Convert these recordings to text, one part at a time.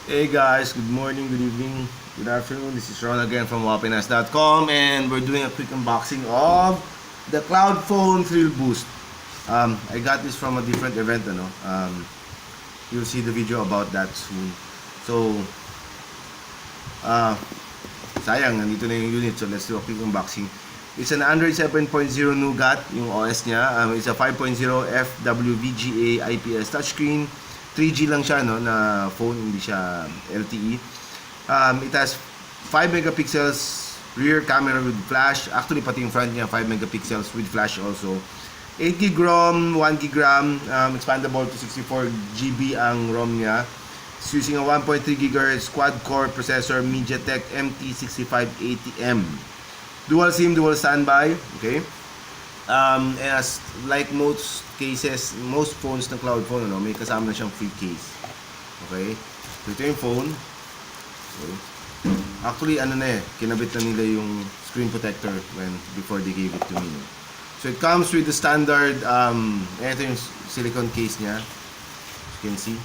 Hey guys, good morning, good evening, good afternoon. This is Ron again from wapinas.com, and we're doing a quick unboxing of the Cloudfone Thrill Boost. I got this from a different event, you'll see the video about that soon. So, uh, sayang, nandito na yung unit, so let's do a quick unboxing. It's an Android 7.0 Nougat, yung OS niya. It's a 5.0 FWVGA IPS touchscreen. 3G lang siya, no, na phone, hindi siya LTE. It has 5 megapixels rear camera with flash. Actually, pati yung front niya, 5 megapixels with flash also. 8 gig ROM, 1 gig RAM, expandable to 64 GB ang ROM niya. It's using a 1.3 GHz quad-core processor, MediaTek MT6580M. Dual SIM, dual standby, okay? And as like most cases, most phones ng Cloudfone, may kasama na siyang free case. Okay? So ito yung phone. Okay. Actually, kinabit na nila yung screen protector before they gave it to me. So it comes with the standard, ito yung silicone case niya. As you can see,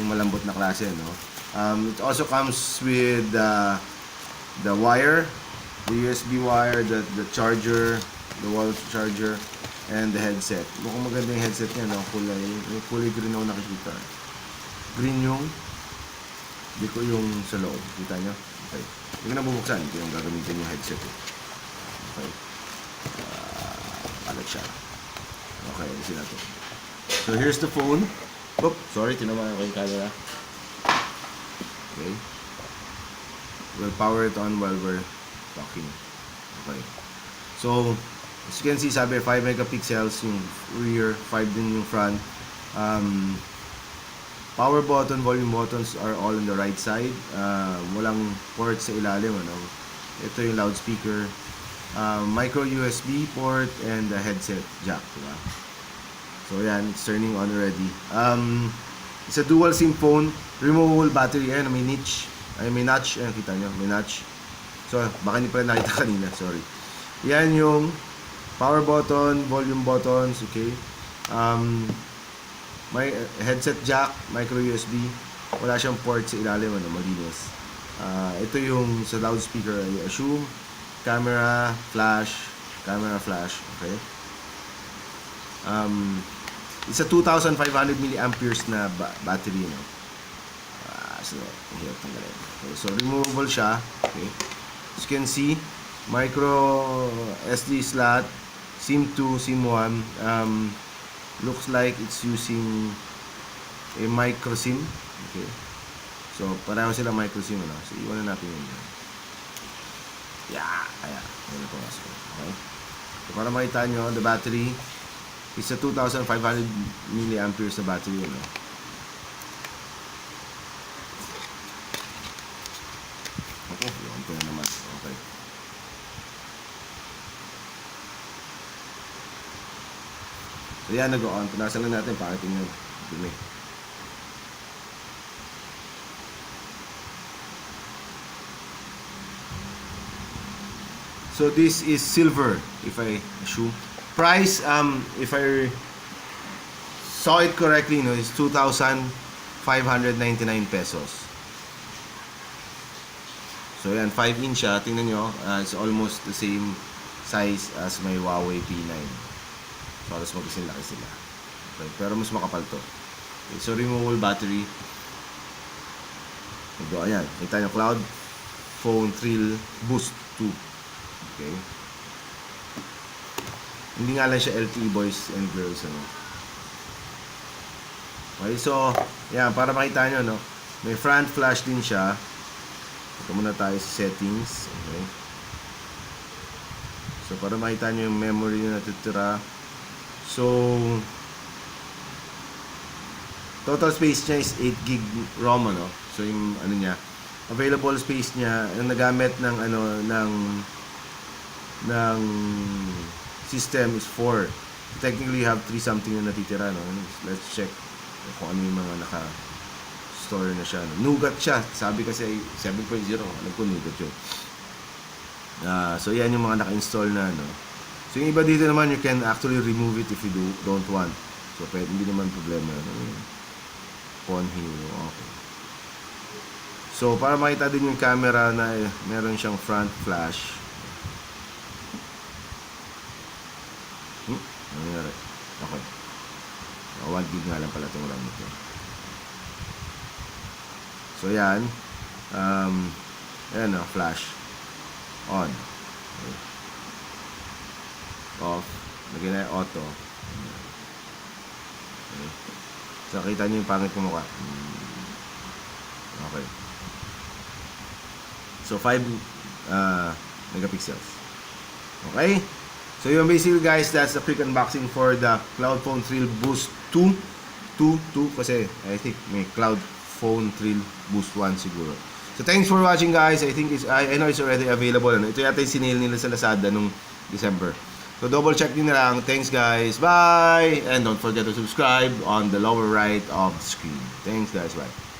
yung malambot na klase, no? It also comes with the wire, the USB wire, the charger, the wall charger, and the headset. Mukhang maganda yung headset niya, no? Kulay green ako nakikita. Green yung ko yung sa loob. Kita nyo? Okay. Hindi ko na bubuksan. Ito yung gagamitin yung headset. Okay. Palat siya. Okay, alisin natin. So here's the phone. Oop, sorry, tinamaan ko yung camera. Okay. We'll power it on while we're talking. Okay. So, as you can see, sabi 5 megapixels yung rear, 5 din yung front. Power button, volume buttons are all on the right side. Walang port sa ilalim, ano. Ito yung loudspeaker, micro USB port, and the headset jack, diba? So yan, it's turning on already. It's a dual SIM phone, removable battery. Ayan, may notch. Ayan, kita nyo, may notch. So, baka hindi pala nakita kanina, sorry. Yan yung power button, volume buttons, okay. May headset jack, micro USB. Wala siyang port sa ilalim, malinis. Ito yung sa loudspeaker, I assume. Camera, flash, okay. It's a 2,500 milliamperes na battery, no. So, here, tanggalin. Okay, so removable siya, okay. As you can see, micro SD slot, SIM 2, SIM 1. Looks like it's using a micro SIM. Okay. So, pareho sila micro SIM, ano? So, iwan na natin yun. Yeah! Ayan. Ayan ito. Okay. So, para makita nyo, the battery is a 2,500 milliamperes na battery, ano? Okay. Iwan ko na naman. Okay. So yan, nag-on. Punasan lang natin para tingnan. Dumi. So this is silver, if I assume. Price, if I saw it correctly, is 2,599 pesos. So yan, 5-inch siya. Tingnan nyo, it's almost the same size as my Huawei P9. So, alas magkasing laki sila. Okay, pero mas makapal to. Okay, so, removable battery. So, ayan. Kita nyo, Cloudfone Thrill Boost 2. Okay. Hindi nga lang siya LTE boys and girls, ano. Okay, so, ayan. Para makita nyo, no. May front flash din siya. Ito muna tayo sa settings. Okay. So, para makita nyo yung memory na natitira. So, total space niya is 8 gig ROM, ano. So, yung niya, available space niya, yung nagamit ng ng system is 4. Technically, you have 3 something na natitira, no. Let's check kung ano yung mga naka-store na siya, no. Nougat siya. Sabi kasi 7.0. Alam ko nougat yun. So, yan yung mga naka-install na, no. So, yung iba dito naman, you can actually remove it if you don't want. So, pwede, hindi naman problema. Phone hero, okay. So, para makita din yung camera na meron siyang front flash. Ano nangyari? Okay. 1 gig nga lang pala itong RAM nito. So, yan. Ayan, flash. On. Okay. Off. Lagyan na yung auto. Okay. So, kita nyo yung pangit ko mukha. Okay. So, 5 megapixels. Okay? So, yun basically guys, that's the quick unboxing for the Cloudfone Thrill Boost 2. Kasi I think may Cloudfone Thrill Boost 1 siguro. So, thanks for watching guys. I think I know it's already available. Ito yata yung sinale nila sa Lazada nung December. So, double check din na lang. Thanks guys. Bye! And don't forget to subscribe on the lower right of the screen. Thanks guys. Bye.